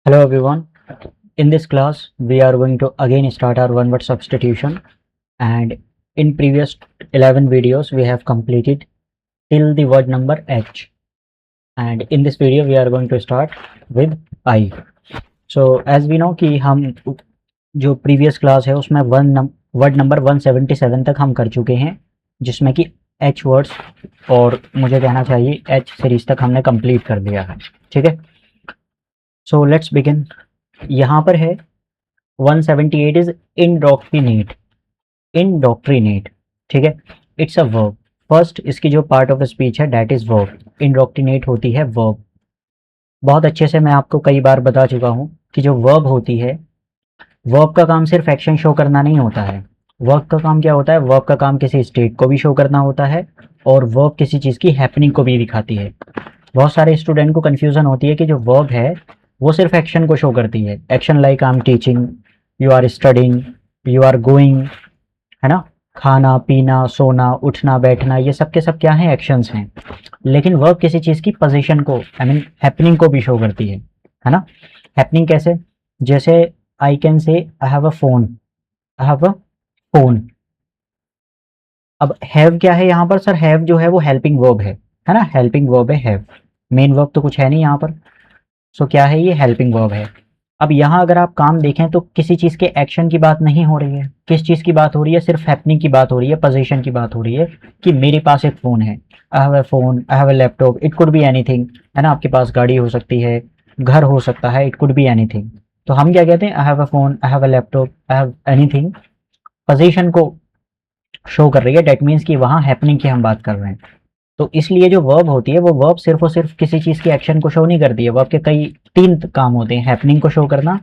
Hello everyone. In this class, we are going to again start our one word substitution. And in previous 11 videos, we have completed till the word number H. And in this video, we are going to start with I. So as we know कि हम जो previous class है उसमें word number 177 तक हम कर चुके हैं, जिसमें कि H वर्ड्स और मुझे कहना चाहिए H सीरीज तक हमने कंप्लीट कर दिया है. ठीक है. So let's begin. यहाँ पर है 178 इज इंडोक्ट्रिनेट. इंडोक्ट्रिनेट, ठीक है. It's a verb. फर्स्ट इसकी जो पार्ट ऑफ स्पीच है दैट इज वर्ब. इंडोक्ट्रिनेट होती है वर्ब. बहुत अच्छे से मैं आपको कई बार बता चुका हूँ कि जो वर्ब होती है, वर्ब का काम सिर्फ एक्शन शो करना नहीं होता है. वर्ब का काम क्या होता है? वर्ब का काम किसी स्टेट को भी शो करना होता है और वर्ब किसी चीज़ की हैपनिंग को भी दिखाती है. बहुत सारे स्टूडेंट को कन्फ्यूज़न होती है कि जो वर्ब है वो सिर्फ एक्शन को शो करती है. Action like I am teaching, you are studying, you are going, है ना. खाना पीना, सोना, उठना, बैठना, ये सब के सब क्या हैं? एक्शंस हैं. लेकिन वर्ब किसी चीज़ की पोजीशन को, आई मीन हैपनिंग को भी शो करती है ना. हैपनिंग कैसे? जैसे I can say I have a phone. I have a phone. अब हैव क्या है यहाँ पर? सर हैव जो है वो हेल्पिंग वर्ब है ना. हेल्पिंग वर्ब है हैव. मेन वर्ब तो कुछ है नहीं यहाँ पर. सो क्या है? ये हेल्पिंग वर्ब है. अब यहाँ अगर आप काम देखें तो किसी चीज़ के एक्शन की बात नहीं हो रही है. किस चीज़ की बात हो रही है? सिर्फ हैपनिंग की बात हो रही है, पोजीशन की बात हो रही है कि मेरे पास एक फ़ोन है. I have a phone, I have a laptop, it could be anything, है ना. आपके पास गाड़ी हो सकती है, घर हो सकता है, इट कुड बी एनीथिंग. तो हम क्या कहते हैं? I have a phone, I have a laptop, I have anything. Position को शो कर रही है. डेट मीन्स कि वहाँ हैपनिंग की हम बात कर रहे हैं. तो इसलिए जो वर्ब होती है वो वर्ब सिर्फ और सिर्फ किसी चीज़ की एक्शन को शो नहीं करती है. वर्ब के कई तीन काम होते हैं: हैपनिंग को शो करना,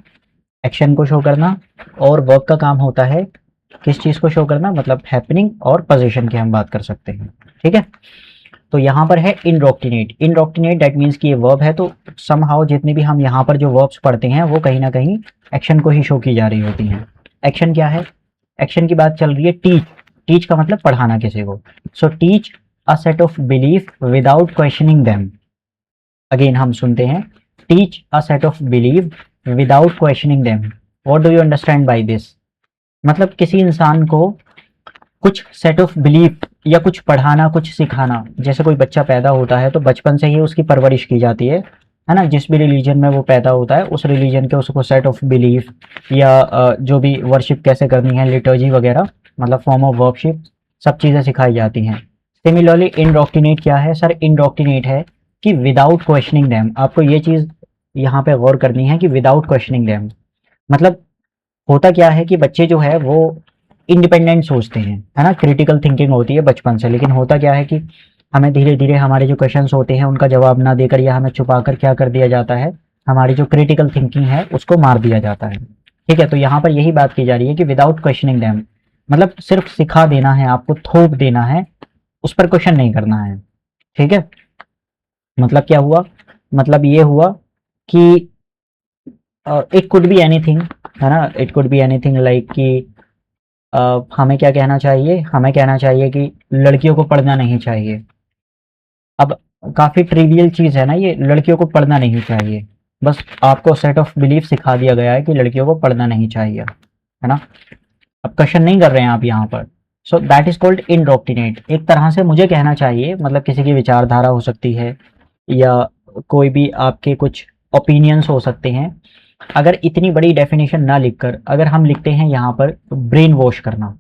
एक्शन को शो करना, और वर्ब का काम होता है किस चीज़ को शो करना, मतलब हैपनिंग और पोजीशन की हम बात कर सकते हैं. ठीक है. तो यहाँ पर है इंडोक्टिनेट. इंडोक्टिनेट दैट मीन्स कि ये वर्ब है. तो समहाउ जितनी भी हम यहाँ पर जो वर्ब्स पढ़ते हैं वो कहीं ना कहीं एक्शन को ही शो की जा रही होती हैं. एक्शन क्या है? एक्शन की बात चल रही है. टीच. टीच का मतलब पढ़ाना किसी को. So teach a set of belief without questioning them. Again हम सुनते हैं. Teach a set of belief without questioning them. What do you understand by this? मतलब किसी इंसान को कुछ सेट ऑफ बिलीफ या कुछ पढ़ाना, कुछ सिखाना. जैसे कोई बच्चा पैदा होता है तो बचपन से ही उसकी परवरिश की जाती है ना. जिस भी रिलीजन में वो पैदा होता है उस रिलीजन के उसको सेट ऑफ बिलीफ या जो भी वर्शिप कैसे करनी है, लिटर्जी वगैरह, मतलब फॉर्म ऑफ वर्शिप, सब चीज़ें सिखाई जाती हैं. सिमिलरली इंडोक्टिनेट क्या है? सर इंडोक्टिनेट है कि विदाउट क्वेश्चनिंग देम. आपको ये चीज़ यहाँ पे गौर करनी है कि विदाउट क्वेश्चनिंग देम मतलब होता क्या है कि बच्चे जो है वो इंडिपेंडेंट सोचते हैं, है ना. क्रिटिकल थिंकिंग होती है बचपन से. लेकिन होता क्या है कि हमें धीरे धीरे हमारे जो क्वेश्चंस होते हैं उनका जवाब ना देकर या हमें छुपाकर क्या कर दिया जाता है, हमारी जो क्रिटिकल थिंकिंग है उसको मार दिया जाता है. ठीक है. तो यहाँ पर यही बात की जा रही है कि विदाउट क्वेश्चनिंग देम मतलब सिर्फ सिखा देना है, आपको थोप देना है, उस पर क्वेश्चन नहीं करना है. ठीक है. मतलब क्या हुआ? मतलब ये हुआ कि इट कुड बी एनीथिंग, है ना. It could be anything like कि हमें क्या कहना चाहिए? हमें कहना चाहिए कि लड़कियों को पढ़ना नहीं चाहिए. अब काफ़ी ट्रिवियल चीज़ है ना ये, लड़कियों को पढ़ना नहीं चाहिए. बस आपको सेट ऑफ बिलीफ सिखा दिया गया है कि लड़कियों को पढ़ना नहीं चाहिए, है ना. अब क्वेश्चन नहीं कर रहे हैं आप यहाँ पर. So that is called indoctrinate. एक तरह से मुझे कहना चाहिए, मतलब किसी की विचारधारा हो सकती है या कोई भी आपके कुछ ओपिनियंस हो सकते हैं. अगर इतनी बड़ी डेफिनेशन ना लिखकर अगर हम लिखते हैं यहाँ पर ब्रेन वॉश करना,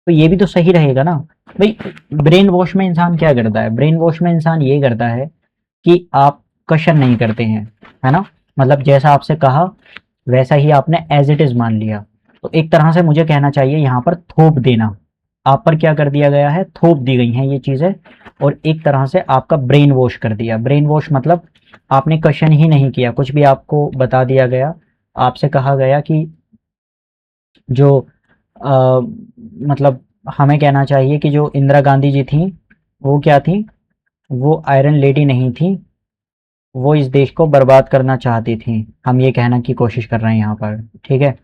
तो ये भी तो सही रहेगा ना भाई. ब्रेन वॉश में इंसान क्या करता है? ब्रेन वॉश में इंसान ये करता है कि आप क्वेश्चन नहीं करते हैं, है ना. मतलब जैसा आपसे कहा वैसा ही आपने एज इट इज मान लिया. तो एक तरह से मुझे कहना चाहिए यहाँ पर थोप देना. आप पर क्या कर दिया गया है? थोप दी गई हैं ये चीज़ें, और एक तरह से आपका ब्रेन वॉश कर दिया. ब्रेन वॉश मतलब आपने क्वेश्चन ही नहीं किया, कुछ भी आपको बता दिया गया. आपसे कहा गया कि जो मतलब हमें कहना चाहिए कि जो इंदिरा गांधी जी थी वो क्या थी? वो आयरन लेडी नहीं थी, वो इस देश को बर्बाद करना चाहती थी. हम ये कहना की कोशिश कर रहे हैं यहाँ पर. ठीक है.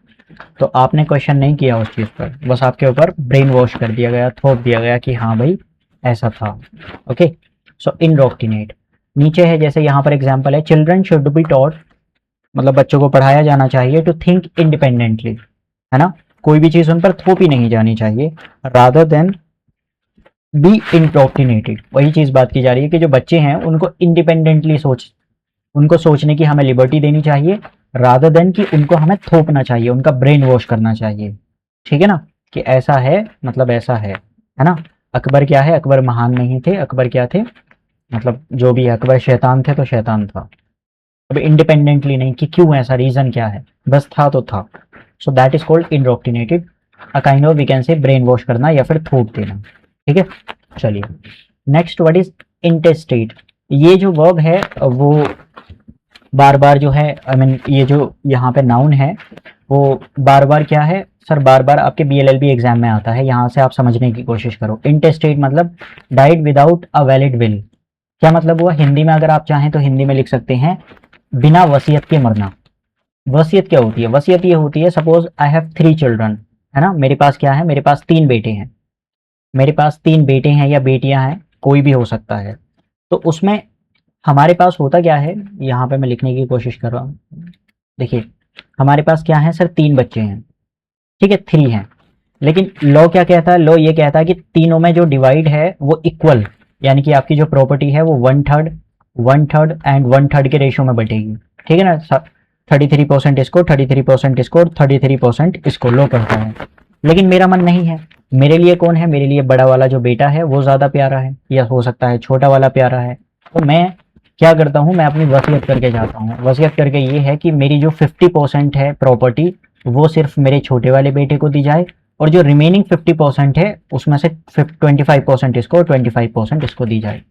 तो आपने क्वेश्चन नहीं किया उस चीज़ पर, बस आपके ऊपर ब्रेन वॉश कर दिया गया, थोप दिया गया कि हाँ भाई ऐसा था. ओके. सो इंडोक्टिनेट. नीचे है जैसे यहाँ पर एग्जांपल है, चिल्ड्रन शुड बी टॉट मतलब बच्चों को पढ़ाया जाना चाहिए टू थिंक इंडिपेंडेंटली, है ना, कोई भी चीज उन पर थोपी नहीं जानी चाहिए, रादर देन बी इंडोक्ट्रिनेटेड। वही चीज बात की जा रही है कि जो बच्चे हैं उनको इंडिपेंडेंटली उनको सोचने की हमें लिबर्टी देनी चाहिए, रादर देन कि उनको हमें थोपना चाहिए, उनका ब्रेन वॉश करना चाहिए। ठीक है ना, कि ऐसा है मतलब ऐसा है ना। अकबर क्या है, अकबर महान नहीं थे, अकबर क्या थे, मतलब जो भी है, अकबर शैतान थे तो शैतान था। अब इंडिपेंडेंटली नहीं कि क्यों, ऐसा रीजन क्या है, बस था तो था। So that is called indoctrinated, a kind of we can say brainwash करना या फिर थोप देना। ठीक है, चलिए नेक्स्ट वर्ड इज इंटेस्टेट। ये जो वर्ब है वो बार बार जो है, आई मीन ये जो यहाँ पे नाउन है वो बार बार क्या है सर, बार बार आपके बीएलएलबी एग्जाम में आता है, यहाँ से आप समझने की कोशिश करो। इंटेस्टेट मतलब died without a valid will. क्या मतलब हुआ, हिंदी में अगर आप चाहें तो हिंदी में लिख सकते हैं बिना वसीयत के मरना। वसीयत क्या होती है, वसीयत ये होती है, सपोज आई हैव 3 चिल्ड्रन, है ना, मेरे पास क्या है, मेरे पास 3 बेटे हैं, मेरे पास 3 बेटे हैं या बेटियां हैं, कोई भी हो सकता है। तो उसमें हमारे पास होता क्या है, यहाँ पे मैं लिखने की कोशिश कर रहा हूँ। देखिए हमारे पास क्या है सर, 3 बच्चे हैं, ठीक है, 3 हैं, लेकिन लॉ क्या कहता है, लॉ ये कहता है कि तीनों में जो डिवाइड है वो इक्वल, यानी कि आपकी जो प्रॉपर्टी है वो 1/3 1/3 एंड 1/3 के रेशियो में बटेगी। ठीक है ना, 33% इसको, 33% इसको, 33% इसको लॉ कहता है। लेकिन मेरा मन नहीं है, मेरे लिए कौन है, मेरे लिए बड़ा वाला जो बेटा है वो ज़्यादा प्यारा है, या हो सकता है छोटा वाला प्यारा है। तो मैं क्या करता हूँ, मैं अपनी वसीयत करके जाता हूँ। वसीयत करके ये है कि मेरी जो 50% है प्रॉपर्टी वो सिर्फ मेरे छोटे वाले बेटे को दी जाए, और जो रिमेनिंग 50% है उसमें से 25% इसको, 25% इसको दी जाए।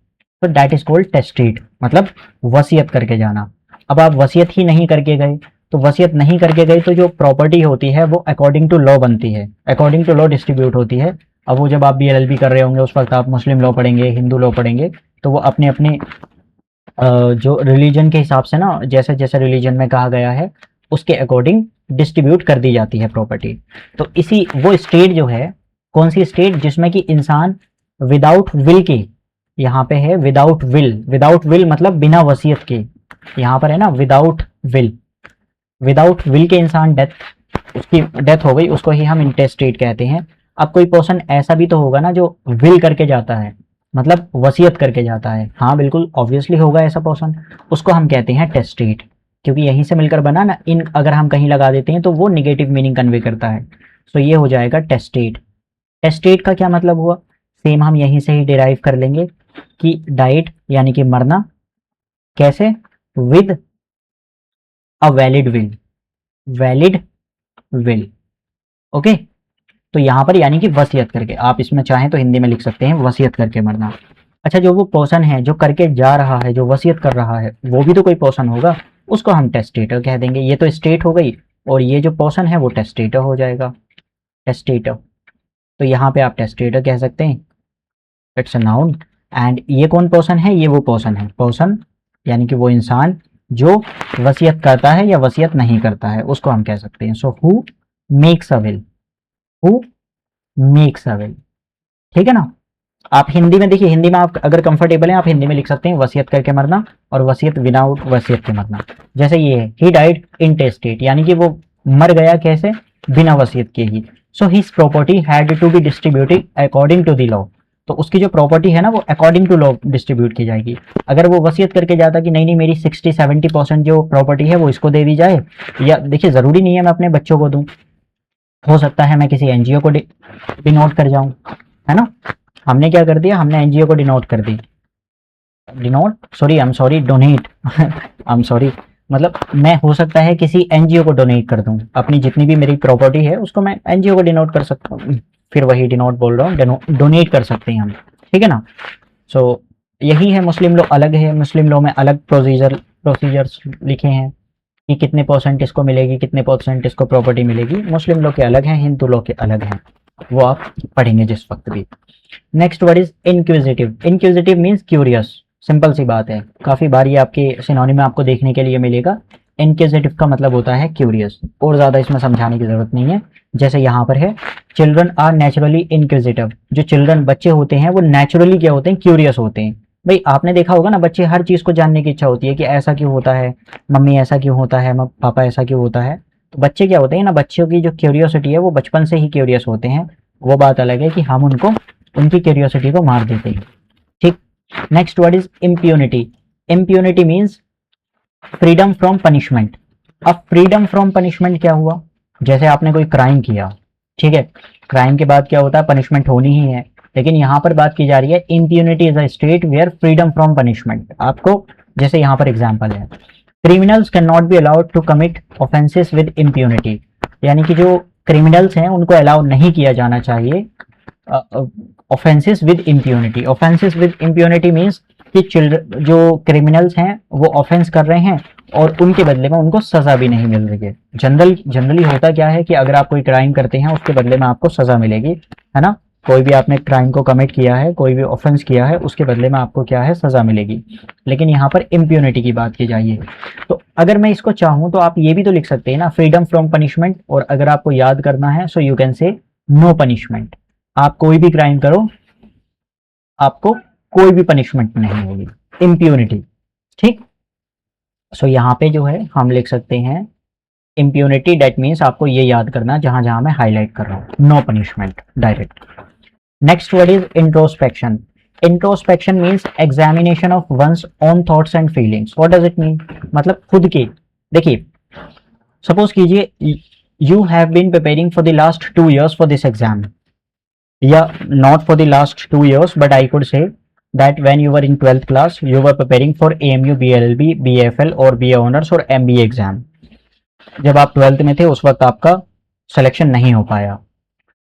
तो दैट इज कॉल्ड टेस्टेट, मतलब वसीयत करके जाना। अब आप वसीयत ही नहीं करके गए, तो वसीयत नहीं करके गई तो जो प्रॉपर्टी होती है वो अकॉर्डिंग टू लॉ बनती है, अकॉर्डिंग टू लॉ डिस्ट्रीब्यूट होती है। अब वो जब आप बीएलएलबी कर रहे होंगे उस वक्त आप मुस्लिम लॉ पढ़ेंगे, हिंदू लॉ पढ़ेंगे, तो वो अपने अपने जो रिलीजन के हिसाब से ना, जैसे जैसे रिलीजन में कहा गया है उसके अकॉर्डिंग डिस्ट्रीब्यूट कर दी जाती है प्रॉपर्टी। तो इसी वो स्टेट जो है, कौन सी स्टेट, जिसमें कि इंसान विदाउट विल के, यहाँ पे है विदाउट विल, विदाउट विल मतलब बिना वसीयत के, यहाँ पर है ना विदाउट विल, विदाउट विल के इंसान डेथ, उसकी डेथ हो गई, उसको ही हम इंटेस्टेट कहते हैं। अब कोई पर्सन ऐसा भी तो होगा ना जो विल करके जाता है, मतलब वसीयत करके जाता है, हाँ बिल्कुल ऑब्वियसली होगा ऐसा पर्सन, उसको हम कहते हैं टेस्टेट, क्योंकि यहीं से मिलकर बना ना, इन अगर हम कहीं लगा देते हैं तो वो निगेटिव मीनिंग कन्वे करता है। सो ये हो जाएगा टेस्टेट। टेस्टेट का क्या मतलब हुआ, सेम हम यहीं से ही डिराइव कर लेंगे कि डाइट यानी कि मरना, कैसे, with a valid will, valid will, okay. तो यहाँ पर यानी कि वसीयत करके, आप इसमें चाहें तो हिंदी में लिख सकते हैं वसीयत करके मरना। अच्छा, जो वो पर्सन है जो करके जा रहा है, जो वसीयत कर रहा है, वो भी तो कोई पर्सन होगा, उसको हम टेस्टेटर कह देंगे। ये तो स्टेट हो गई, और ये जो पर्सन है वो टेस्टेटर हो जाएगा, टेस्टेटर। तो यहाँ पे आप टेस्टेटर कह सकते हैं, इट्स अ नाउन। एंड ये कौन पर्सन है, ये वो पर्सन है, पर्सन यानी कि वो इंसान जो वसीयत करता है या वसीयत नहीं करता है, उसको हम कह सकते हैं। So who makes a will, who makes a will, ठीक है ना। आप हिंदी में देखिए, हिंदी में आप अगर कंफर्टेबल हैं आप हिंदी में लिख सकते हैं वसीयत करके मरना, और वसीयत विदाउट वसीयत के मरना। जैसे ये है, ही डाइड इंटेस्टेट, यानी कि वो मर गया कैसे, बिना वसीयत के ही। So his property had to be distributed according to the law. तो उसकी जो प्रॉपर्टी है ना वो अकॉर्डिंग टू लॉ डिस्ट्रीब्यूट की जाएगी। अगर वो वसीयत करके जाता कि नहीं नहीं मेरी 60-70% जो प्रॉपर्टी है वो इसको दे दी जाए, या देखिए ज़रूरी नहीं है मैं अपने बच्चों को दूं, हो सकता है मैं किसी एनजीओ को डिनोट कर जाऊं, है ना। हमने क्या कर दिया, हमने एनजीओ को डिनोट कर दी, denote sorry I am sorry donate I am sorry, मतलब मैं हो सकता है किसी एनजीओ को डोनेट कर दूं, अपनी जितनी भी मेरी प्रॉपर्टी है उसको मैं एनजीओ को डिनोट कर सकता हूँ, फिर वही डिनोट बोल रहा हूँ, डोनेट कर सकते हैं हम, ठीक है ना। सो यही है, मुस्लिम लॉ अलग है, मुस्लिम लॉ में अलग प्रोसीजर्स लिखे हैं कि कितने परसेंट इसको मिलेगी, कितने परसेंट इसको प्रॉपर्टी मिलेगी। मुस्लिम लॉ के अलग हैं, हिंदू लॉ के अलग हैं, वो आप पढ़ेंगे जिस वक्त भी। Next word is inquisitive. Inquisitive means curious, simple सी बात है, काफी बार ये आपके सिनोनिम में आपको देखने के लिए मिलेगा। इंक्विजिटिव का मतलब होता है क्यूरियस, और ज्यादा इसमें समझाने की जरूरत नहीं है। जैसे यहाँ पर है, चिल्ड्रन आर नेचुरली इंक्विजिटिव, जो चिल्ड्रन बच्चे होते हैं वो नेचुरली क्या होते हैं, क्यूरियस होते हैं। भाई आपने देखा होगा ना, बच्चे हर चीज को जानने की इच्छा होती है कि ऐसा क्यों होता है, मम्मी ऐसा क्यों होता है, पापा ऐसा क्यों होता है। तो बच्चे क्या होते हैं ना, बच्चों की जो क्यूरियोसिटी है वो बचपन से ही क्यूरियस होते हैं। वो बात अलग है कि हम उनको उनकी क्यूरियोसिटी को मार देते हैं। ठीक। Next word is impunity. Impunity means freedom from punishment. अब फ्रीडम फ्रॉम पनिशमेंट क्या हुआ, जैसे आपने कोई क्राइम किया, ठीक है, क्राइम के बाद क्या होता है, पनिशमेंट होनी ही है। लेकिन यहाँ पर बात की जा रही है impunity is a state where freedom from punishment. आपको जैसे यहाँ पर एग्जाम्पल है, criminals can not be allowed to commit offences with impunity. यानी कि जो क्रिमिनल्स हैं उनको अलाउ नहीं किया जाना चाहिए offences with impunity. Offences with impunity means कि चिल्ड्रन जो क्रिमिनल्स हैं वो ऑफेंस कर रहे हैं और उनके बदले में उनको सजा भी नहीं मिल रही है। जनरली होता क्या है कि अगर आप कोई क्राइम करते हैं उसके बदले में आपको सजा मिलेगी, है ना। कोई भी आपने क्राइम को कमिट किया है, कोई भी ऑफेंस किया है, उसके बदले में आपको क्या है, सजा मिलेगी। लेकिन यहाँ पर इम्प्यूनिटी की बात की जाइए, तो अगर मैं इसको चाहूँ तो आप ये भी तो लिख सकते हैं ना, फ्रीडम फ्रॉम पनिशमेंट। और अगर आपको याद करना है so you can say no punishment. आप कोई भी क्राइम करो, आपको कोई भी पनिशमेंट नहीं होगी, इम्प्यूनिटी। ठीक। सो यहाँ पे जो है हम लिख सकते हैं इम्प्यूनिटी, डेट मीन्स आपको ये याद करना जहां जहां मैं हाईलाइट कर रहा हूँ, no punishment, direct. Next word is introspection. Introspection means examination of one's own thoughts and feelings. What does it mean, मतलब खुद के, देखिए सपोज कीजिए you have been preparing for the last 2 years for this exam, या not for the last 2 years, but I could say that when you were in 12th class you were preparing for AMU BLLB BFL और BA Honors और MBA exam. जब आप 12th में थे उस वक्त आपका सिलेक्शन नहीं हो पाया।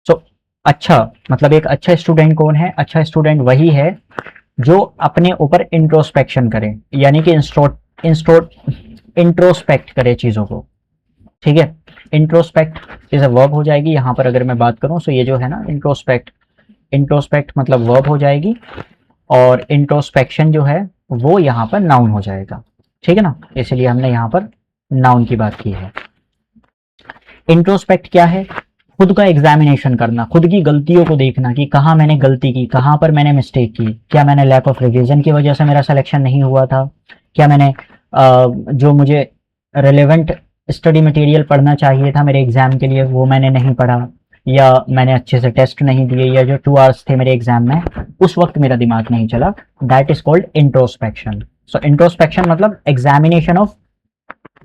सो अच्छा, मतलब एक अच्छा स्टूडेंट कौन है, अच्छा स्टूडेंट वही है जो अपने ऊपर इंट्रोस्पेक्शन करे, यानी कि इंट्रोस्पेक्ट करे चीजों को। ठीक है, इंट्रोस्पेक्ट इज अ वर्ब हो जाएगी यहाँ पर। अगर मैं बात करूँ तो ये जो है ना इंट्रोस्पेक्ट, इंट्रोस्पेक्ट मतलब वर्ब हो जाएगी, और इंट्रोस्पेक्शन जो है वो यहाँ पर नाउन हो जाएगा। ठीक है ना, इसलिए हमने यहाँ पर नाउन की बात की है। इंट्रोस्पेक्ट क्या है, खुद का एग्जामिनेशन करना, खुद की गलतियों को देखना कि कहाँ मैंने गलती की, कहाँ पर मैंने मिस्टेक की। क्या मैंने लैक ऑफ रिवीजन की वजह से मेरा सिलेक्शन नहीं हुआ था, क्या मैंने जो मुझे रिलेवेंट स्टडी मटेरियल पढ़ना चाहिए था मेरे एग्जाम के लिए वो मैंने नहीं पढ़ा, या मैंने अच्छे से टेस्ट नहीं दिए, या जो 2 hours थे मेरे एग्जाम में उस वक्त मेरा दिमाग नहीं चला। That is called introspection. So introspection मतलब examination of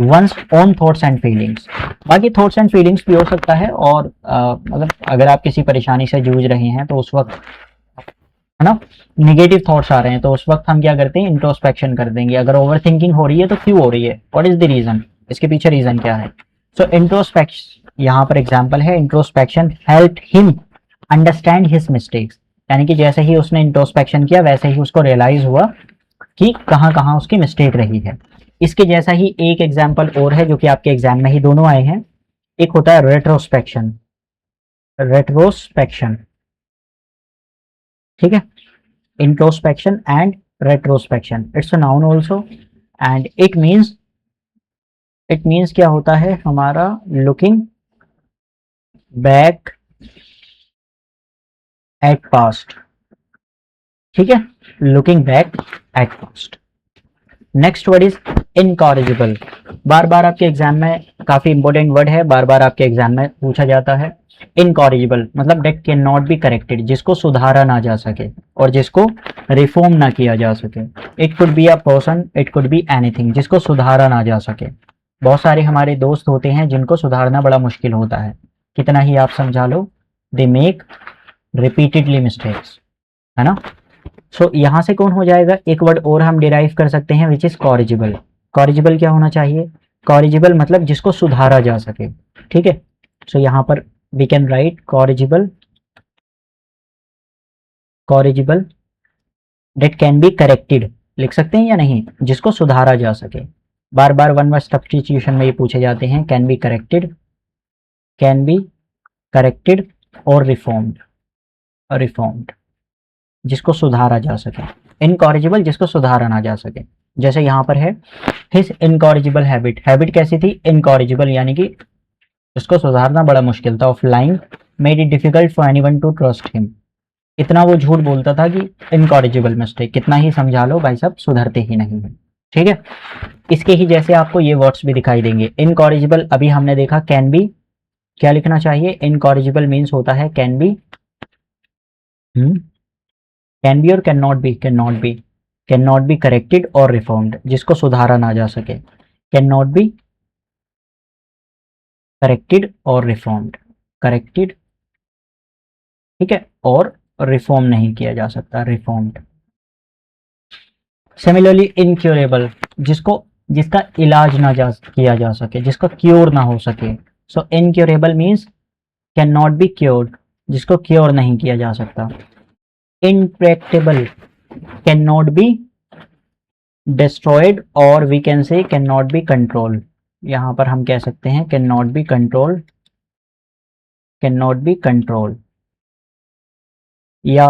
one's own thoughts and feelings. बाकी थॉट्स एंड फीलिंग्स भी हो सकता है, और मतलब अगर आप किसी परेशानी से जूझ रहे हैं तो उस वक्त, है ना, निगेटिव थॉट्स आ रहे हैं तो उस वक्त हम क्या करते हैं, इंट्रोस्पेक्शन कर देंगे। अगर ओवर थिंकिंग हो रही है तो क्यों हो रही है, व्हाट इज द रीजन, इसके पीछे रीजन क्या है। सो इंट्रोस्पेक्शन यहाँ पर एग्जाम्पल है, introspection help him understand his mistakes. यानी कि जैसे ही उसने इंट्रोस्पेक्शन किया वैसे ही उसको रियलाइज हुआ कि कहाँ कहाँ उसकी मिस्टेक रही है। इसके जैसा ही एक एग्जाम्पल और है जो कि आपके एग्जाम में ही दोनों आए हैं। एक होता है रेट्रोस्पेक्शन, रेट्रोस्पेक्शन, ठीक है, introspection and retrospection, it's a noun also, and it means क्या होता है हमारा, लुकिंग बैक एट पास्ट। ठीक है, looking back at past. Next word is incorrigible. बार बार आपके एग्जाम में काफी इंपॉर्टेंट वर्ड है, बार बार आपके एग्जाम में पूछा जाता है। इनकॉरिजिबल मतलब date can not be corrected, जिसको सुधारा ना जा सके और जिसको रिफॉर्म ना किया जा सके। It could be a person, it could be anything, जिसको सुधारा ना जा सके। बहुत सारे हमारे दोस्त होते हैं जिनको सुधारना बड़ा मुश्किल होता है, कितना ही आप समझा लो, दे मेक रिपीटेडली मिस्टेक्स, है ना। सो यहाँ से कौन हो जाएगा, एक वर्ड और हम डिराइव कर सकते हैं विच इज कॉरिजिबल। कॉरिजिबल क्या होना चाहिए, कॉरिजिबल मतलब जिसको सुधारा जा सके। ठीक है, सो यहाँ पर we can write corrigible, corrigible that can be corrected, लिख सकते हैं या नहीं, जिसको सुधारा जा सके। बार बार वन वर्ड सब्स्टिट्यूशन में ये पूछे जाते हैं, can be corrected, can be corrected और रिफॉर्म्ड, रिफॉर्म्ड जिसको सुधारा जा सके, इनकॉरिजिबल जिसको सुधारा ना जा सके। जैसे यहाँ पर है हिज इनकॉरिजिबल हैबिट, हैबिट कैसी थी, इनकॉरिजिबल यानी कि उसको सुधारना बड़ा मुश्किल था। Of lying made it difficult for anyone to trust him, इतना वो झूठ बोलता था कि इनकॉरिजिबल मिस्टेक, कितना ही समझा लो भाई साहब सुधरते ही नहीं है। ठीक है, इसके ही जैसे आपको ये वर्ड्स भी दिखाई देंगे। इनकॉरिजिबल अभी हमने देखा कैन बी, क्या लिखना चाहिए? इनकॉरिजिबल मीन्स होता है कैन बी, कैन बी और can not B. Can not B, can not B corrected और रिफॉर्म्ड, जिसको सुधारा ना जा सके। कैन नॉट बी करेक्टेड और रिफॉर्म्ड, करेक्टेड, ठीक है, और रिफॉर्म नहीं किया जा सकता, रिफॉर्म्ड। सिमिलरली इनक्योरेबल, जिसको, जिसका इलाज ना किया जा सके, जिसका क्योर ना हो सके। So incurable means can not be cured, जिसको क्योर नहीं किया जा सकता। Intractable, can not be destroyed, और we can say can not be control. यहां पर हम कह सकते हैं can not be control, can not be control, या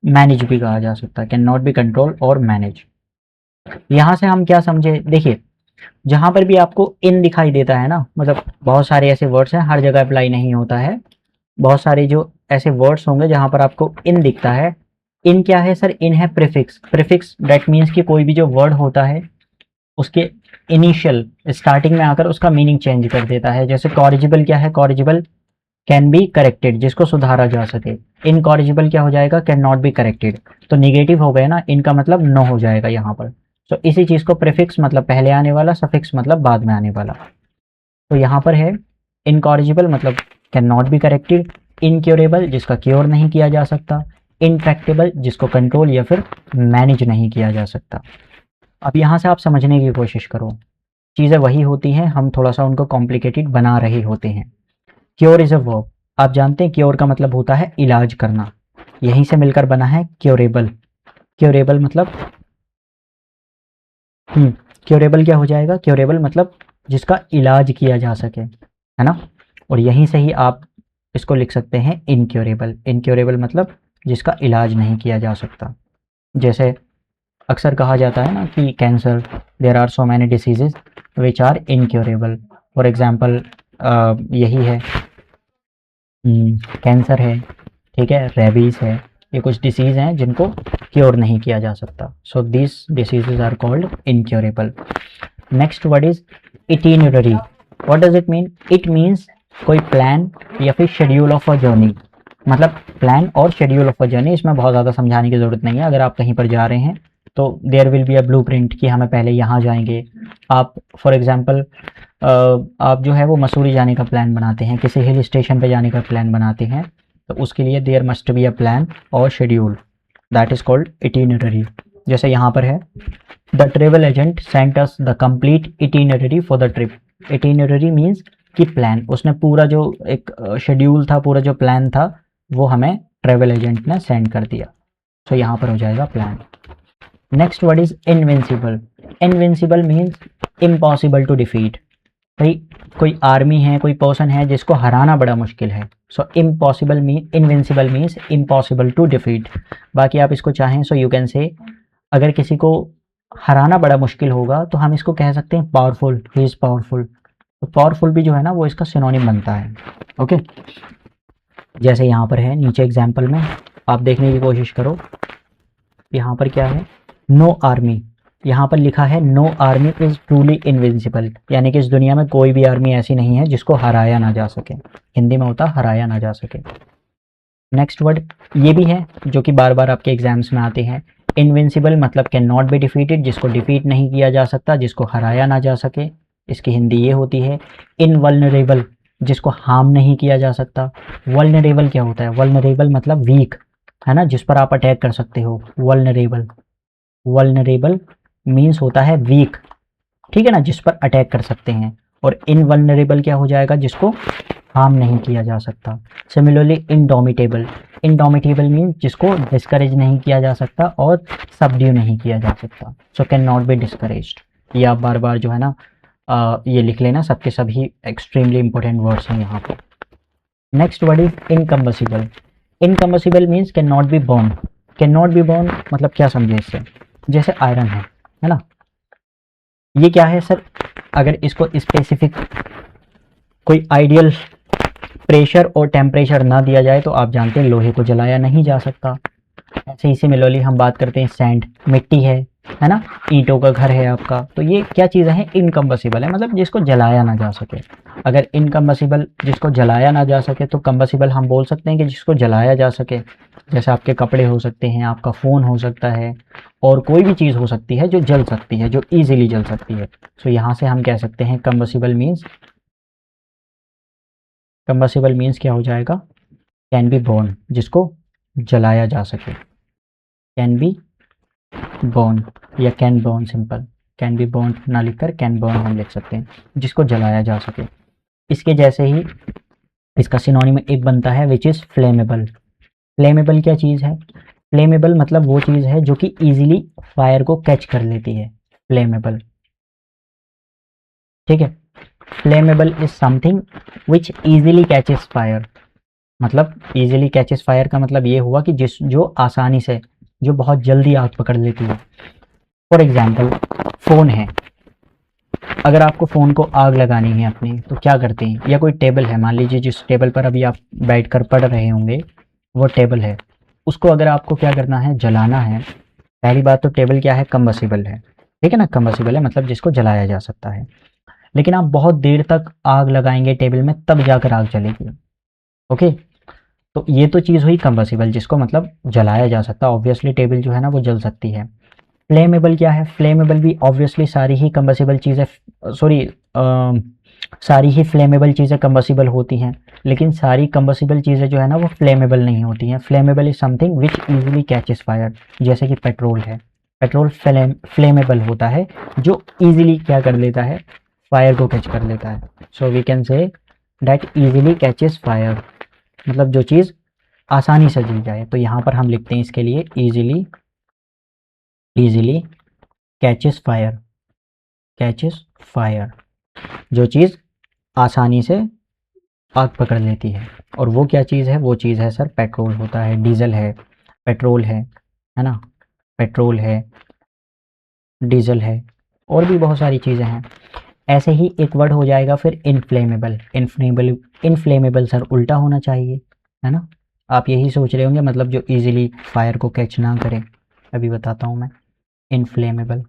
मैनेज भी कहा जा सकता है, कैन नॉट बी कंट्रोल और मैनेज। यहां से हम क्या समझे? देखिए, जहां पर भी आपको इन दिखाई देता है ना, मतलब बहुत सारे ऐसे वर्ड्स हैं, हर जगह अप्लाई नहीं होता है, बहुत सारे जो ऐसे वर्ड्स होंगे जहां पर आपको इन दिखता है। इन क्या है सर? इन है प्रीफिक्स। प्रीफिक्स दैट मीन्स कि कोई भी जो वर्ड होता है उसके इनिशियल स्टार्टिंग में आकर उसका मीनिंग चेंज कर देता है। जैसे कॉरिजिबल क्या है? कॉरिजिबल कैन बी करेक्टेड, जिसको सुधारा जा सके। इनकॉरिजिबल क्या हो जाएगा? Can not be corrected. तो निगेटिव हो गया ना, इनका मतलब नो हो जाएगा यहाँ पर। तो इसी चीज को प्रीफिक्स मतलब पहले आने वाला, सफिक्स मतलब बाद में आने वाला। तो यहाँ पर है इनकॉरिजिबल मतलब can not be corrected, incurable जिसका क्योर नहीं किया जा सकता, इनट्रैक्टेबल जिसको कंट्रोल या फिर मैनेज नहीं किया जा सकता। अब यहाँ से आप समझने की कोशिश करो, चीज़ें वही होती हैं, हम थोड़ा सा उनको कॉम्प्लिकेटेड बना रहे होते हैं। क्योर इज अ वर्ब, आप जानते हैं क्योर का मतलब होता है इलाज करना, यहीं से मिलकर बना है क्योरेबल। क्योरेबल मतलब क्योरेबल क्या हो जाएगा? क्योरेबल मतलब जिसका इलाज किया जा सके, है ना। और यहीं से ही आप इसको लिख सकते हैं इनक्योरेबल। इनक्योरेबल मतलब जिसका इलाज नहीं किया जा सकता। जैसे अक्सर कहा जाता है ना कि cancer, there are so many diseases which are incurable. For example यही है, कैंसर है, ठीक है, रेबीज है, ये कुछ डिसीज़ हैं जिनको क्योर नहीं किया जा सकता। So this diseases are called incurable. Next word is itinerary. What does it mean? It means कोई प्लान या फिर शेड्यूल ऑफ अ जर्नी, मतलब प्लान और शेड्यूल ऑफ अ जर्नी। इसमें बहुत ज़्यादा समझाने की ज़रूरत नहीं है। अगर आप कहीं पर जा रहे हैं तो there will be a blueprint कि हमें पहले यहाँ जाएंगे। आप फॉर एग्जांपल आप जो है वो मसूरी जाने का प्लान बनाते हैं, किसी हिल स्टेशन पे जाने का प्लान बनाते हैं, तो उसके लिए there must be a plan और schedule, that is called itinerary. जैसे यहाँ पर है the travel agent sent us the complete itinerary for the trip. Itinerary means कि प्लान, उसने पूरा जो एक शेड्यूल था, पूरा जो प्लान था वो हमें ट्रेवल एजेंट ने सेंड कर दिया। तो यहाँ पर हो जाएगा plan. Next word is invincible. Invincible means impossible to defeat. भाई कोई आर्मी है, कोई पर्सन है जिसको हराना बड़ा मुश्किल है। So impossible mean, invincible means impossible to defeat. बाकी आप इसको चाहें सो यू कैन से, अगर किसी को हराना बड़ा मुश्किल होगा तो हम इसको कह सकते हैं पावरफुल, ही इज पावरफुल। तो पावरफुल भी जो है ना वो इसका सिनोनिम बनता है। ओके, जैसे यहाँ पर है नीचे एग्जाम्पल में, आप देखने की कोशिश करो। यहाँ पर क्या है? नो आर्मी, यहाँ पर लिखा है know army is truly invincible, यानी कि इस दुनिया में कोई भी आर्मी ऐसी नहीं है जिसको हराया ना जा सके। हिंदी में होता हराया ना जा सके। नेक्स्ट वर्ड ये भी है जो कि बार बार आपके एग्जाम्स में आते हैं। इनविंसिबल मतलब कैन नॉट बी डिफीटेड, जिसको डिफीट नहीं किया जा सकता, जिसको हराया ना जा सके। इसकी हिंदी ये होती है इनवल्नरेबल, जिसको हार्म नहीं किया जा सकता। वल्नरेबल क्या होता है? वल्नरेबल मतलब वीक, है ना, जिस पर आप अटैक कर सकते हो। वल्नरेबल, वल्नरेबल मीन्स होता है वीक, ठीक है ना, जिस पर अटैक कर सकते हैं। और इनवल्नरेबल क्या हो जाएगा? जिसको हार्म नहीं किया जा सकता। सिमिलरली इंडोमिटेबल, इंडोमिटेबल मीन्स जिसको डिस्करेज नहीं किया जा सकता और सबड्यू नहीं किया जा सकता। So can not B discouraged. ये आप बार बार जो है ना ये लिख लेना, सबके सभी एक्सट्रीमली इंपॉर्टेंट वर्ड्स हैं यहाँ पर। Next word is incombustible. Incombustible means can not be burn. Can not be burn मतलब क्या समझे इससे? जैसे आयरन है ना, ये क्या है सर? अगर इसको स्पेसिफिक कोई आइडियल प्रेशर और टेम्परेचर ना दिया जाए तो आप जानते हैं लोहे को जलाया नहीं जा सकता। ऐसे ही सिमिलरली हम बात करते हैं सैंड, मिट्टी है ना, ईंटों का घर है आपका, तो ये क्या चीज़ें हैं, इनकम्बसिबल है, मतलब जिसको जलाया ना जा सके। अगर इनकम्बसिबल जिसको जलाया ना जा सके, तो कम्बसिबल हम बोल सकते हैं कि जिसको जलाया जा सके। जैसे आपके कपड़े हो सकते हैं, आपका फ़ोन हो सकता है, और कोई भी चीज़ हो सकती है जो जल सकती है, जो ईजिली जल सकती है। सो यहाँ से हम कह सकते हैं कम्बसिबल मीन्स क्या हो जाएगा, कैन बी बर्न, जिसको जलाया जा सके, कैन बी बर्न, या can burn, simple can be burn ना लिखकर कैन बर्न हम लिख सकते हैं, जिसको जलाया जा सके। इसके जैसे ही इसका सिनोनिम एक बनता है विच इज़ फ्लेमेबल। फ्लेमेबल क्या चीज़ है, फ्लेमेबल मतलब वो चीज़ है जो कि इजीली फायर को कैच कर लेती है, फ्लेमेबल, ठीक है। Flammable is something which easily catches fire, मतलब इजीली कैचेस फायर का मतलब ये हुआ कि जो आसानी से, जो बहुत जल्दी आग पकड़ लेती है। फॉर एग्जाम्पल फ़ोन है, अगर आपको फ़ोन को आग लगानी है अपनी, तो क्या करते हैं, या कोई टेबल है, मान लीजिए जिस टेबल पर अभी आप बैठकर पढ़ रहे होंगे वो टेबल है, उसको अगर आपको क्या करना है, जलाना है। पहली बात तो टेबल क्या है, कम्बसिबल है, ठीक है ना, कम्बसिबल है मतलब जिसको जलाया जा सकता है। लेकिन आप बहुत देर तक आग लगाएंगे टेबल में, तब जाकर आग जलेगी, ओके। तो ये तो चीज़ हुई कम्बसिबल, जिसको मतलब जलाया जा सकता है, ऑब्वियसली टेबल जो है ना वो जल सकती है। फ्लेमेबल क्या है, फ्लेमेबल भी ऑब्वियसली सारी ही कंबसिबल चीज़ें, सॉरी, सारी ही फ्लेमेबल चीज़ें कंबसिबल होती हैं, लेकिन सारी कंबसिबल चीज़ें जो है ना वो फ्लेमेबल नहीं होती हैं। Flammable is something which easily catches fire, जैसे कि पेट्रोल है, पेट्रोल फ्लेमेबल होता है, जो इजीली क्या कर लेता है, फायर को कैच कर लेता है। So we can say that easily catches fire, मतलब जो चीज़ आसानी से जल जाए। तो यहाँ पर हम लिखते हैं इसके लिए इजीली कैचेस फायर, जो चीज़ आसानी से आग पकड़ लेती है। और वो क्या चीज़ है, वो चीज़ है सर पेट्रोल होता है, डीजल है, पेट्रोल है ना, पेट्रोल है, डीजल है, और भी बहुत सारी चीज़ें हैं। ऐसे ही एक वर्ड हो जाएगा फिर इनफ्लेमेबल। इनफ्लेमेबल सर उल्टा होना चाहिए, है ना। आप यही सोच रहे होंगे, मतलब जो इजीली फायर को कैच ना करे। अभी बताता हूँ मैं। इनफ्लेमेबल,